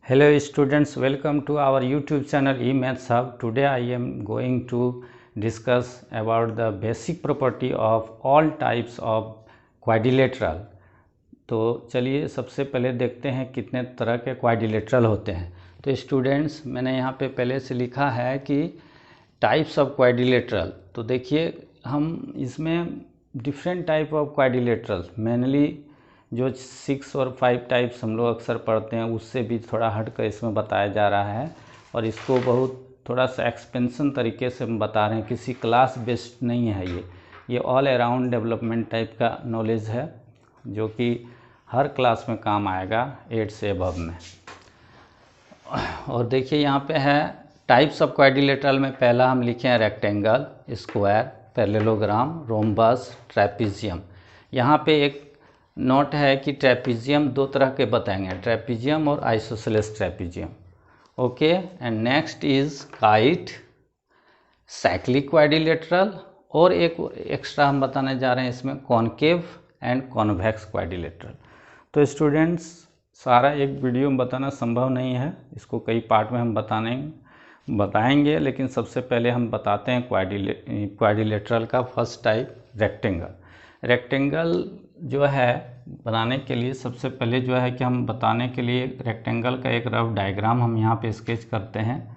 Hello students, welcome to our YouTube channel eMaths Hub. Today I am going to discuss about the basic property of all types of quadrilateral. तो चलिए सबसे पहले देखते हैं कितने तरह के क्वाड्रिलेटरल होते हैं। तो स्टूडेंट्स, मैंने यहाँ पे पहले से लिखा है कि टाइप्स ऑफ क्वाड्रिलेटरल। तो देखिए हम इसमें different type of quadrilateral mainly जो 6 और 5 टाइप्स हम लोग अक्सर पढ़ते हैं उससे भी थोड़ा हटकर इसमें बताया जा रहा है, और इसको बहुत थोड़ा सा एक्सपेंशन तरीके से हम बता रहे हैं। किसी क्लास बेस्ड नहीं है, ये ऑल अराउंड डेवलपमेंट टाइप का नॉलेज है जो कि हर क्लास में काम आएगा 8 से अबव में। और देखिए यहाँ पे है टाइप्स ऑफ क्वाड्रिलेटरल में पहला हम लिखे हैं rectangle, square, parallelogram, rhombus, trapezium. यहाँ पे एक नोट है कि ट्रेपीजियम दो तरह के बताएंगे, ट्रेपीजियम और isosceles trapezium. Okay, and next is kite, cyclic quadrilateral, और एक एक्स्ट्रा हम बताने जा रहे हैं इसमें कॉनकेव एंड कॉन्वेक्स क्वाड्रिलेटरल। तो स्टूडेंट्स, सारा एक वीडियो में बताना संभव नहीं है, इसको कई पार्ट में हम बताएंगे, लेकिन सबसे पहले हम बताते हैं क्वाड्रिलेटरल का फर्स्ट टाइप रेक्टेंगल। रेक्टेंगल जो है बनाने के लिए सबसे पहले जो है कि हम बताने के लिए रेक्टेंगल का एक रफ डायग्राम हम यहाँ पे स्केच करते हैं।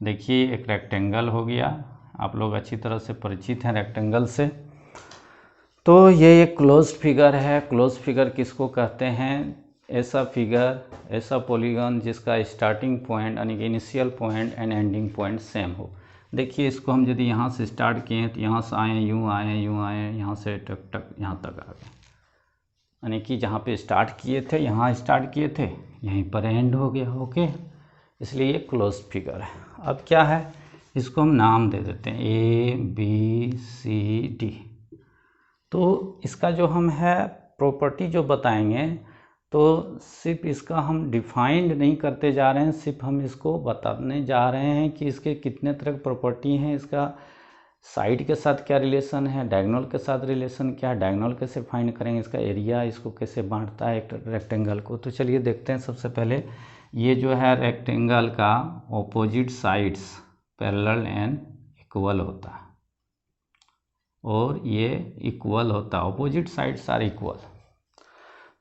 देखिए एक रेक्टेंगल हो गया, आप लोग अच्छी तरह से परिचित हैं रेक्टेंगल से। तो ये एक क्लोज फिगर है। क्लोज फिगर किसको कहते हैं? ऐसा फिगर, ऐसा पॉलीगन जिसका स्टार्टिंग पॉइंट यानी कि initial point and ending point same हो। देखिए इसको हम यदि यहाँ से स्टार्ट किए तो यहाँ से आए, यूँ आए, यूँ आए, यहाँ से टक टक यहाँ तक आ गए, यानी कि जहाँ पे स्टार्ट किए थे, यहाँ स्टार्ट किए थे, यहीं पर एंड हो गया। ओके, इसलिए ये क्लोज फिगर है। अब क्या है, इसको हम नाम दे देते हैं ABCD। तो इसका जो हम है प्रॉपर्टी जो बताएंगे, तो सिर्फ इसका हम डिफाइंड नहीं करते जा रहे हैं, सिर्फ हम इसको बताने जा रहे हैं कि इसके कितने तरह प्रॉपर्टी हैं, इसका साइड के साथ क्या रिलेशन है, डायगोनल के साथ रिलेशन क्या है, डायगोनल कैसे फाइंड करेंगे, इसका एरिया, इसको कैसे बांटता है एक रेक्टेंगल को। तो चलिए देखते हैं। सबसे पहले ये जो है रेक्टेंगल का opposite sides parallel and equal होता है, और ये इक्वल होता है, ऑपोजिट साइड्स आर इक्वल।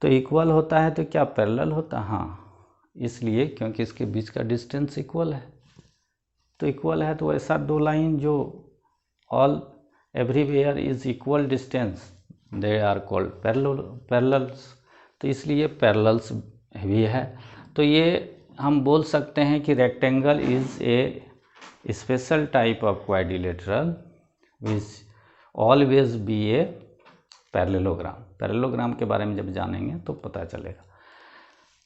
तो इक्वल होता है तो क्या पैरेलल होता है? हाँ, इसलिए क्योंकि इसके बीच का डिस्टेंस इक्वल है। तो इक्वल है तो ऐसा दो लाइन जो all everywhere is equal distance, they are called parallels. तो इसलिए पैरेलल्स भी है। तो ये हम बोल सकते हैं कि rectangle is a special type of quadrilateral which always be a parallelogram. Parallelogram के बारे में जब जानेंगे तो पता चलेगा।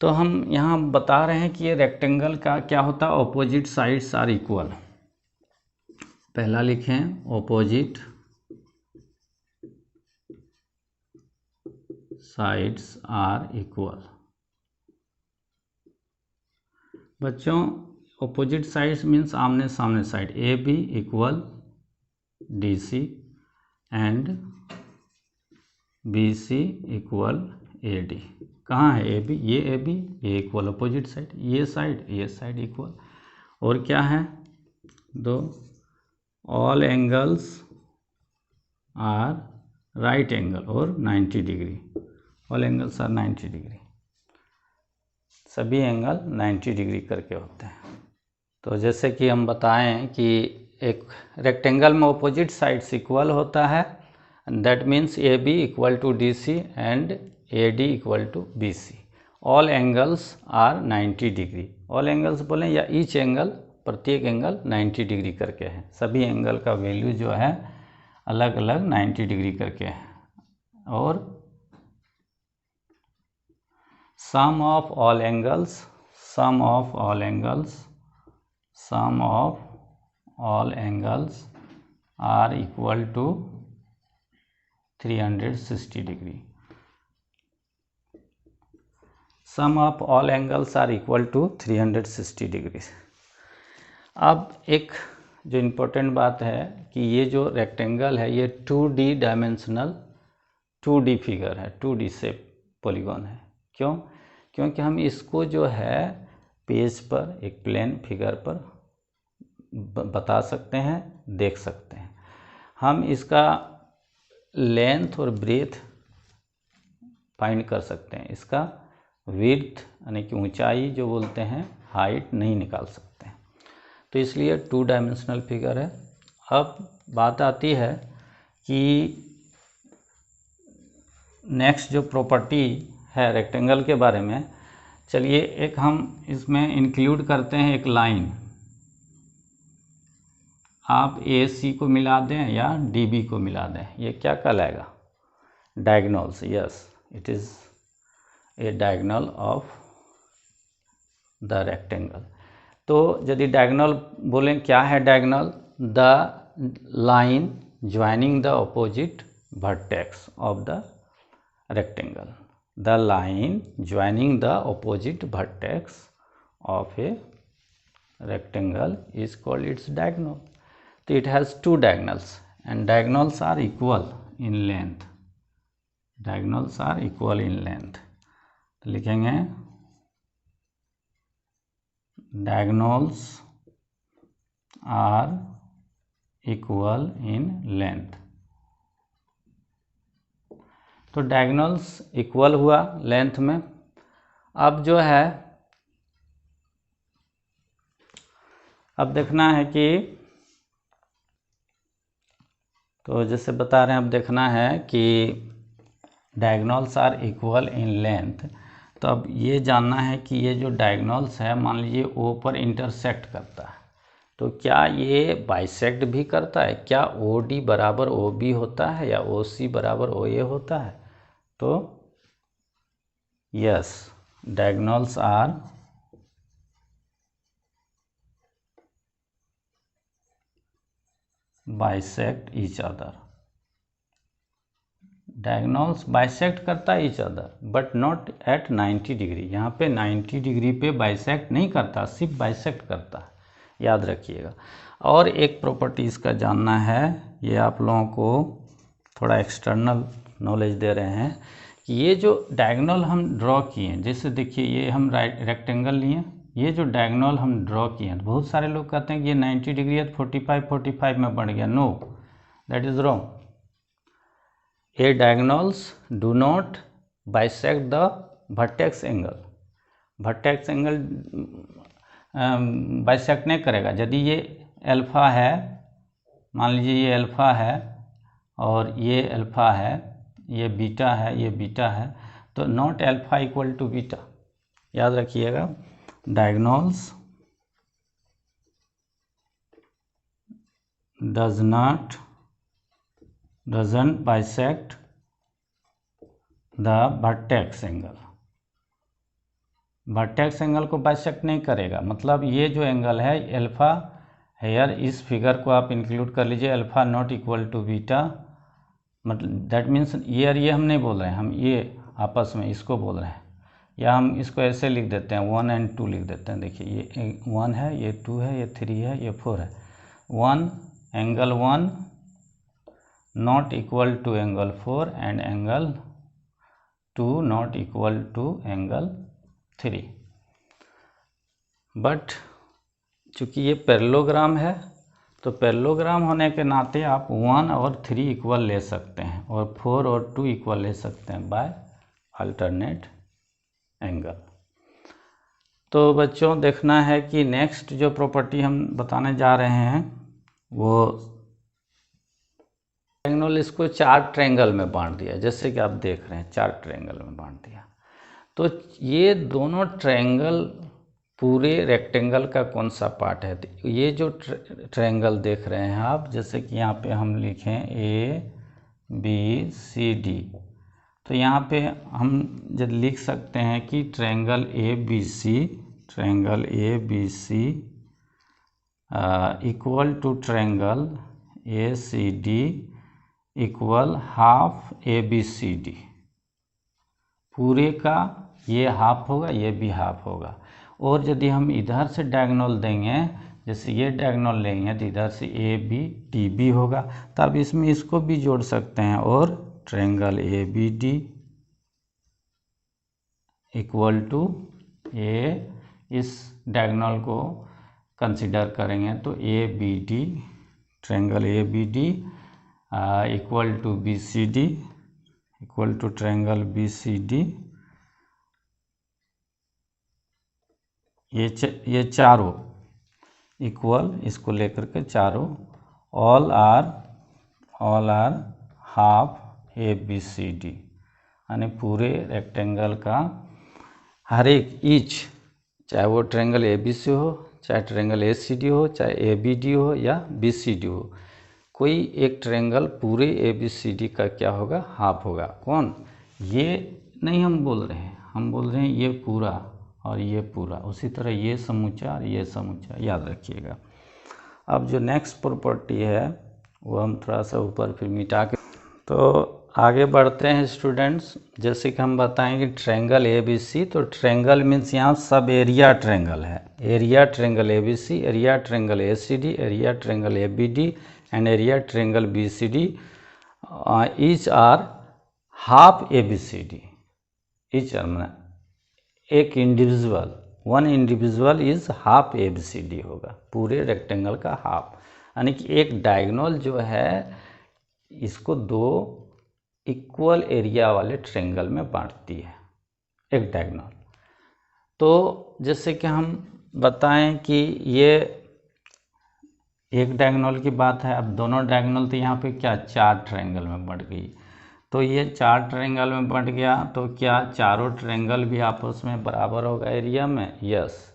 तो हम यहाँ बता रहे हैं कि ये रेक्टेंगल का क्या होता है, ऑपोजिट साइड्स आर इक्वल। पहला लिखें ऑपोजिट साइड्स आर इक्वल। बच्चों, ऑपोजिट साइड्स मीन्स आमने सामने side. AB equal DC and BC equal AD। कहाँ है AB? ये AB, ये इक्वल अपोजिट साइड, ये साइड इक्वल। और क्या है? दो, all angles are right angle और 90 degree. All angles are 90 degree, सभी एंगल 90 डिग्री करके होते हैं। तो जैसे कि हम बताएं कि एक रेक्टेंगल में ऑपोजिट साइड्स इक्वल होता है, that means AB equal to DC and AD equal to BC। All angles are 90 degree. All angles बोलें या ईच एंगल, प्रत्येक एंगल 90 डिग्री करके है। सभी एंगल का वैल्यू जो है अलग अलग 90 डिग्री करके है। और sum of all angles, sum of all angles, sum of all angles are equal to 360 degree. Sum of all angles are equal to 360 degree. अब एक जो इम्पोर्टेंट बात है कि ये जो रेक्टेंगल है ये 2D डायमेंशनल 2D फिगर है, 2D शेप पॉलीगॉन है। क्यों? क्योंकि हम इसको जो है पेज पर, एक प्लेन फिगर पर बता सकते हैं, देख सकते हैं। हम इसका लेंथ और ब्रेथ फाइंड कर सकते हैं, इसका विड्थ यानी कि ऊंचाई जो बोलते हैं, हाइट नहीं निकाल सकते हैं। तो इसलिए 2 डायमेंशनल फिगर है। अब बात आती है कि नेक्स्ट जो प्रॉपर्टी है रेक्टेंगल के बारे में, चलिए एक हम इसमें इंक्लूड करते हैं एक लाइन। आप ए सी को मिला दें या डी बी को मिला दें, ये क्या कहलाएगा? Diagonals. Yes, it is a diagonal of the rectangle. तो यदि डायगोनल बोलें, क्या है diagonal? The line joining the opposite vertex of the rectangle. The line joining the opposite vertex of a rectangle is called its diagonal. So it has 2 diagonals and diagonals are equal in length. Diagonals are equal in length. तो लिखेंगे diagonals are equal in length. तो diagonals equal हुआ length में। अब जो है, अब देखना है कि, तो जैसे बता रहे हैं, अब देखना है कि diagonals are equal in length. तो अब ये जानना है कि ये जो डायगोनल्स है, मान लीजिए ओ पर इंटरसेक्ट करता है, तो क्या ये बाइसेक्ट भी करता है? क्या ओ डी बराबर ओ बी होता है या ओ सी बराबर ओ ए होता है? तो yes, diagonals are bisect each other. Diagonals bisect करता है each other but not at 90 degree. यहाँ पे 90 डिग्री पे बाइसेक्ट नहीं करता, सिर्फ बाइसेक्ट करता है, याद रखिएगा। और एक प्रॉपर्टी इसका जानना है, ये आप लोगों को थोड़ा एक्सटर्नल नॉलेज दे रहे हैं कि ये जो डायगोनल हम ड्रॉ किए, जैसे देखिए ये हम रेक्टेंगल लिए, ये जो डायगोनल हम ड्रॉ किए, बहुत सारे लोग कहते हैं कि ये 90 डिग्री है, 45 में बढ़ गया। No, that is wrong. Uh diagonals do not bisect the vertex angle. Vertex angle bisect नहीं करेगा। यदि ये अल्फा है, मान लीजिए ये अल्फा है और ये अल्फा है, ये बीटा है, ये बीटा है, तो not alpha equal to beta, याद रखिएगा। Diagonals doesn't bisect the vertex angle. Vertex angle को बाइसेक्ट नहीं करेगा, मतलब ये जो एंगल है अल्फा, हेयर इस फिगर को आप इंक्लूड कर लीजिए, alpha not equal to beta, मतलब दैट मीन्स ये और ये हम नहीं बोल रहे हैं, हम ये आपस में इसको बोल रहे हैं। या हम इसको ऐसे लिख देते हैं, 1 और 2 लिख देते हैं। देखिए ये 1 है, ये 2 है, ये 3 है, ये 4 है। 1 angle 1 not equal to angle 4 and angle 2 not equal to angle 3। But चूँकि ये पैरेललोग्राम है, तो पैरेललोग्राम होने के नाते आप 1 और 3 इक्वल ले सकते हैं और 4 और 2 इक्वल ले सकते हैं बाय अल्टरनेट एंगल। तो बच्चों देखना है कि नेक्स्ट जो प्रॉपर्टी हम बताने जा रहे हैं वो ट्रायंगल, इसको 4 ट्रायंगल में बांट दिया, जैसे कि आप देख रहे हैं 4 ट्रायंगल में बांट दिया। तो ये दोनों ट्रायंगल पूरे रेक्टेंगल का कौन सा पार्ट है? तो ये जो ट्रायंगल देख रहे हैं आप, जैसे कि यहाँ पे हम लिखें ABCD, तो यहाँ पे हम जब लिख सकते हैं कि triangle ABC equal to triangle ACD equal half ABCD। पूरे का ये हाफ होगा, ये भी हाफ होगा। और यदि हम इधर से डायगोनल देंगे, जैसे ये डायगोनल लेंगे, तो इधर से ABDB होगा, तब इसमें इसको भी जोड़ सकते हैं और ट्रायंगल ABD इक्वल टू इस डायगोनल को कंसिडर करेंगे तो A B D, triangle A B D equal to B C D equal to triangle B C D, ये चारों इक्वल, इसको लेकर के चारों all are half A B C D, यानी पूरे रेक्टेंगल का हर एक ईच, चाहे वो ट्रायंगल ए बी सी हो, चाहे ट्रायंगल ए सी डी हो, चाहे ए बी डी हो या बी सी डी हो, कोई एक ट्रायंगल पूरे ए बी सी डी का क्या होगा, हाफ होगा। कौन, ये नहीं हम बोल रहे हैं, हम बोल रहे हैं ये पूरा और ये पूरा, उसी तरह ये समूचा और ये समूचा, याद रखिएगा। अब जो नेक्स्ट प्रॉपर्टी है वो हम थोड़ा सा ऊपर फिर मिटा के, तो आगे बढ़ते हैं स्टूडेंट्स। जैसे कि हम बताएंगे ट्रायंगल ए बी सी, तो ट्रायंगल मीन्स यहाँ सब एरिया ट्रायंगल है, area triangle A B C, area triangle A C D, area triangle A B D and area triangle B C D, each are half A B C D, each are एक individual, one individual is half A B C D होगा, पूरे rectangle का half, यानी कि एक diagonal जो है इसको दो इक्वल एरिया वाले ट्रायंगल में बांटती है एक डायगोनल। तो जैसे कि हम बताएं कि ये एक डायगोनल की बात है, अब दोनों डायगोनल तो यहाँ पे क्या चार ट्रायंगल में बढ़ गई, तो ये चार ट्रायंगल में बढ़ गया, तो क्या चारों ट्रायंगल भी आपस में बराबर होगा एरिया में, यस,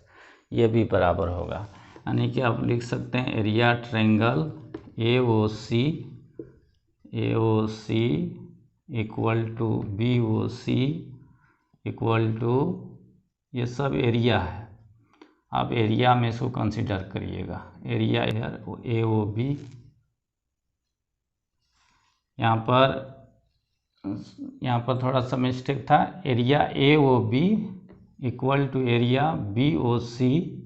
ये भी बराबर होगा, यानी कि आप लिख सकते हैं area triangle A O C equal to B O C equal to, ये सब एरिया है, आप एरिया में इसको कंसिडर करिएगा, एरिया ए ओ बी, यहाँ पर थोड़ा सा मिस्टेक था, area A O B equal to area B O C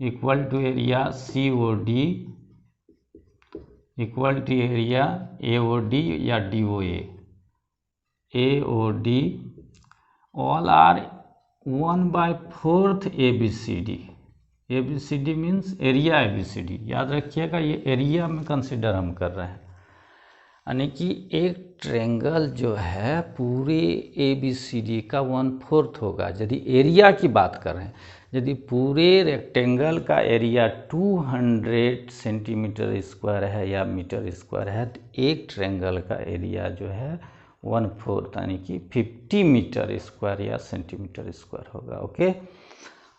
equal to area C O D equal to area A O D या D O D, all are 1/4 A B C D, A B C D means area A B C D, याद रखिएगा ये area में consider हम कर रहे हैं, यानी कि एक ट्रायंगल जो है पूरे ए बी सी डी का 1/4 होगा यदि एरिया की बात कर रहे हैं। यदि पूरे रेक्टेंगल का एरिया 200 सेंटीमीटर स्क्वायर है या मीटर स्क्वायर है, तो एक ट्रायंगल का एरिया जो है 1/4 यानी कि 50 मीटर स्क्वायर या सेंटीमीटर स्क्वायर होगा। ओके,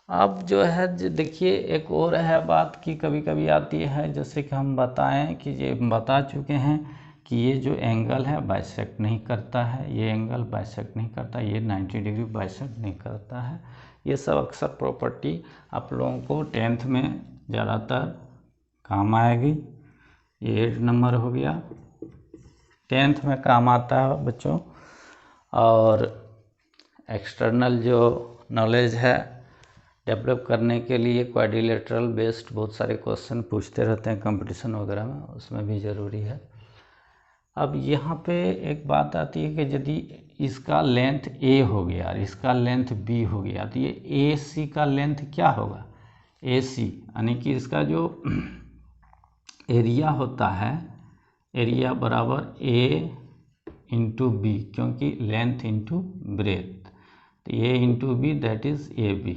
अब जो है देखिए एक और है बात कि कभी कभी आती है, जैसे कि हम बताएं कि ये बता चुके हैं कि ये जो एंगल है बाइसेक्ट नहीं करता है, ये एंगल बाइसेक्ट नहीं करता, ये 90 डिग्री बाइसेक्ट नहीं करता है। ये सब अक्सर प्रॉपर्टी आप लोगों को 10th में ज़्यादातर काम आएगी। ये 8 नंबर हो गया, 10th में काम आता है बच्चों। और एक्सटर्नल जो नॉलेज है डेवलप करने के लिए क्वाड्रिलेटरल बेस्ड बहुत सारे क्वेश्चन पूछते रहते हैं कंपटीशन वगैरह में, उसमें भी ज़रूरी है। अब यहाँ पे एक बात आती है कि यदि इसका लेंथ a हो गया और इसका लेंथ b हो गया, तो ये AC का लेंथ क्या होगा, AC, यानी कि इसका जो एरिया होता है, एरिया बराबर a इंटू बी, क्योंकि लेंथ इंटू ब्रेथ, तो a into b that is AB।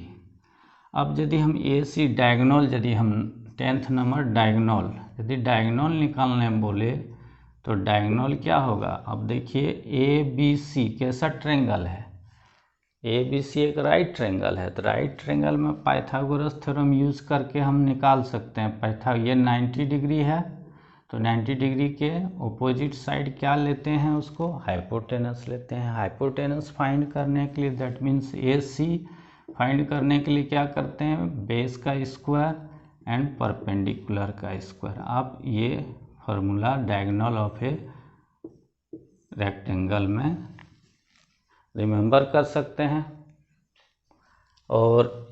अब यदि हम AC डायगोनल, यदि हम 10th नंबर डायगोनल, यदि डायगोनल निकालने बोले तो डायगोनल क्या होगा। अब देखिए ABC कैसा ट्रायंगल है, ABC एक राइट ट्रायंगल है, तो राइट ट्रायंगल में पाइथागोरस थ्योरम यूज़ करके हम निकाल सकते हैं। ये 90 डिग्री है, तो 90 डिग्री के ऑपोजिट साइड क्या लेते हैं, उसको हाइपोटेनस लेते हैं। हाइपोटेनस फाइंड करने के लिए दैट मीन्स AC फाइंड करने के लिए क्या करते हैं, बेस का स्क्वायर एंड परपेंडिकुलर का स्क्वायर। आप ये formula diagonal of a rectangle में रिमेंबर कर सकते हैं। और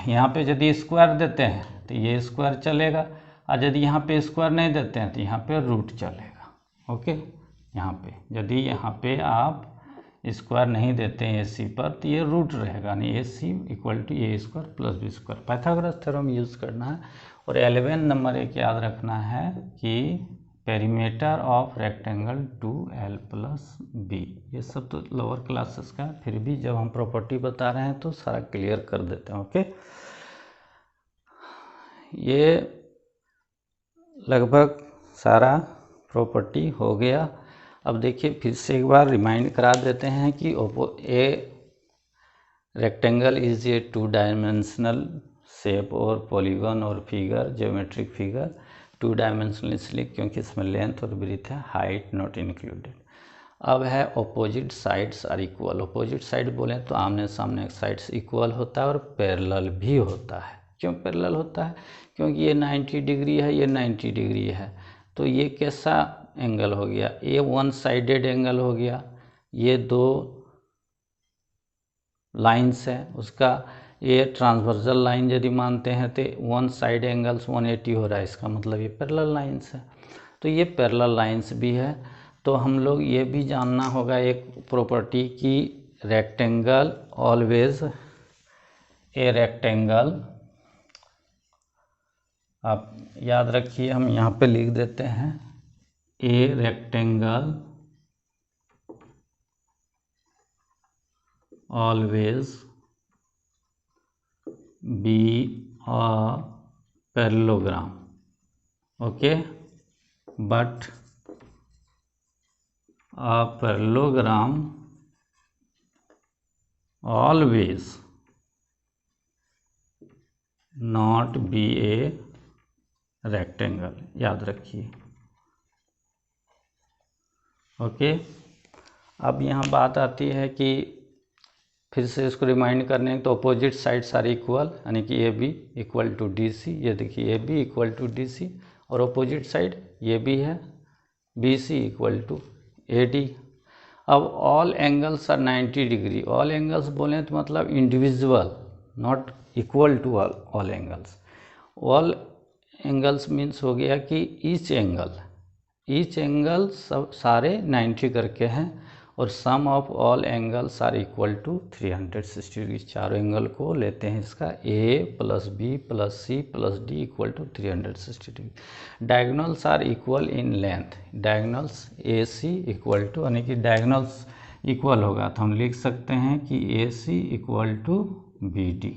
यहाँ पे यदि स्क्वायर देते हैं तो ये स्क्वायर चलेगा, और यदि यहाँ पे स्क्वायर नहीं देते हैं तो यहाँ पे रूट चलेगा। ओके, यहाँ पे यदि यहाँ पे आप स्क्वायर नहीं देते हैं AC पर तो ये रूट रहेगा, यानी AC equal to A square plus B square. Pythagoras theorem use करना है। और 11 नंबर एक याद रखना है कि perimeter of rectangle 2L plus B। ये सब तो लोअर क्लासेस का, फिर भी जब हम प्रॉपर्टी बता रहे हैं तो सारा क्लियर कर देते हैं। ओके, ये लगभग सारा प्रॉपर्टी हो गया। अब देखिए फिर से एक बार रिमाइंड करा देते हैं कि a rectangle is a 2 dimensional shape और पॉलीगन और फिगर, ज्योमेट्रिक फिगर 2 डायमेंशनल इसलिए क्योंकि इसमें लेंथ और ब्रीथ है, हाइट नॉट इंक्लूडेड। अब है opposite sides are equal. Opposite side बोलें तो आमने सामने साइड्स इक्वल होता है और पैरेलल भी होता है। क्यों पैरेलल होता है? क्योंकि ये 90 डिग्री है, ये 90 डिग्री है, तो ये कैसा एंगल हो गया? ये वन साइडेड एंगल हो गया। ये दो लाइंस है, उसका ये ट्रांसवर्सल लाइन यदि मानते हैं तो वन साइड एंगल्स 180 हो रहा है, इसका मतलब ये पैरेलल लाइंस है। तो ये पैरेलल लाइंस भी है। तो हम लोग ये भी जानना होगा एक प्रॉपर्टी की रेक्टेंगल ऑलवेज ए रेक्टेंगल, आप याद रखिए, हम यहाँ पे लिख देते हैं a rectangle always be a parallelogram, okay, but a parallelogram always not be a rectangle, याद रखिए। ओके, अब यहाँ बात आती है कि फिर से इसको रिमाइंड करने तो अपोजिट साइड्स आर इक्वल, यानी कि A B equal to D C. ये देखिए A B equal to D C, और अपोजिट साइड ये भी है B C equal to A D. अब all angles are 90 degree. All angles बोलें तो मतलब individual, not equal to all angles. All angles means हो गया कि ईच एंगल सब सारे 90 करके हैं, और sum of all angles are equal to 360 degree. चारों एंगल को लेते हैं इसका A plus B plus C plus D equal to 360 degree. Diagonals are equal in length. Diagonals A C equal to, यानी कि डायगोनल्स इक्वल होगा तो हम लिख सकते हैं कि A C equal to B D.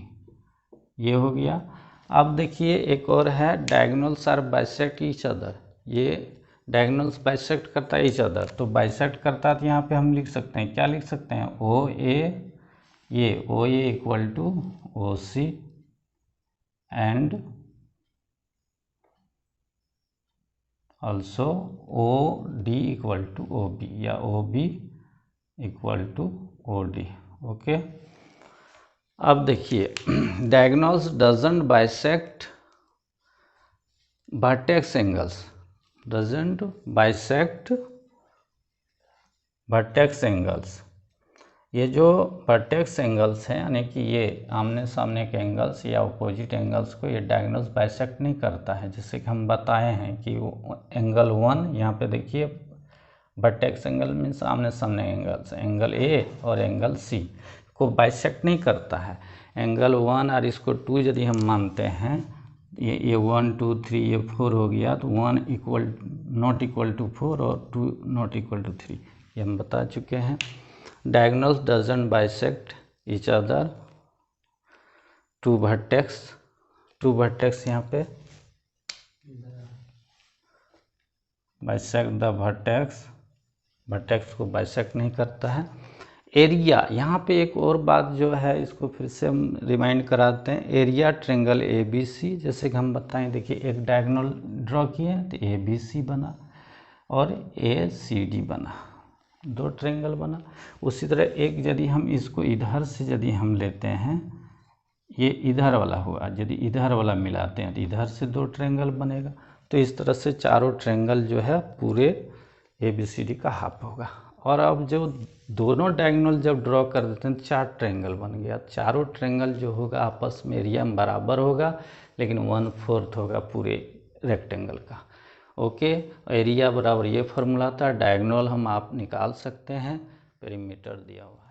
ये हो गया। अब देखिए एक और है, diagonals are bisect each other. ये डायगोनल्स बाइसेक्ट करता है ईच अदर, तो बाइसेक्ट करता है तो यहाँ पे हम लिख सकते हैं, क्या लिख सकते हैं, ओ ए, ये O A equal to O C and also O D equal to O B, या O B equal to O D. Okay, अब देखिए diagonals doesn't bisect vertex angles, doesn't bisect vertex angles. ये जो vertex angles हैं, यानी कि ये आमने सामने के एंगल्स या अपोजिट एंगल्स को ये डायगोनल्स बाइसेक्ट नहीं करता है। जैसे कि हम बताए हैं कि एंगल 1, यहाँ पे देखिए वर्टेक्स एंगल मीन्स आमने सामने एंगल्स, एंगल ए और एंगल सी को बाइसेक्ट नहीं करता है। एंगल 1 और इसको 2 यदि हम मानते हैं, ये 1 2 3 ये 4 हो गया, तो 1 इक्वल नॉट इक्वल टू 4 और 2 नॉट इक्वल टू 3, ये हम बता चुके हैं। Diagonals doesn't bisect each other to vertex यहाँ पे बाइसेक्ट द वर्टेक्स को बाइसेक्ट नहीं करता है। एरिया, यहाँ पे एक और बात जो है इसको फिर से हम रिमाइंड कराते हैं। Area triangle A B C, जैसे कि हम बताएं, देखिए एक डायगोनल ड्रॉ किए तो ए बी सी बना और ए सी डी बना, दो ट्रायंगल बना। उसी तरह एक यदि हम इसको इधर से यदि हम लेते हैं, ये इधर वाला हुआ, यदि इधर वाला मिलाते हैं तो इधर से दो ट्रायंगल बनेगा। तो इस तरह से चारों ट्रायंगल जो है पूरे ए बी सी डी का हाफ होगा। और अब जो दोनों डायगोनल जब ड्रॉ कर देते हैं तो 4 ट्रायंगल बन गया। चारों ट्रायंगल जो होगा आपस में एरिया में बराबर होगा, लेकिन 1/4 होगा पूरे रेक्टेंगल का। ओके, एरिया बराबर ये फॉर्मूला था। डायगोनल हम आप निकाल सकते हैं पेरीमीटर दिया हुआ है।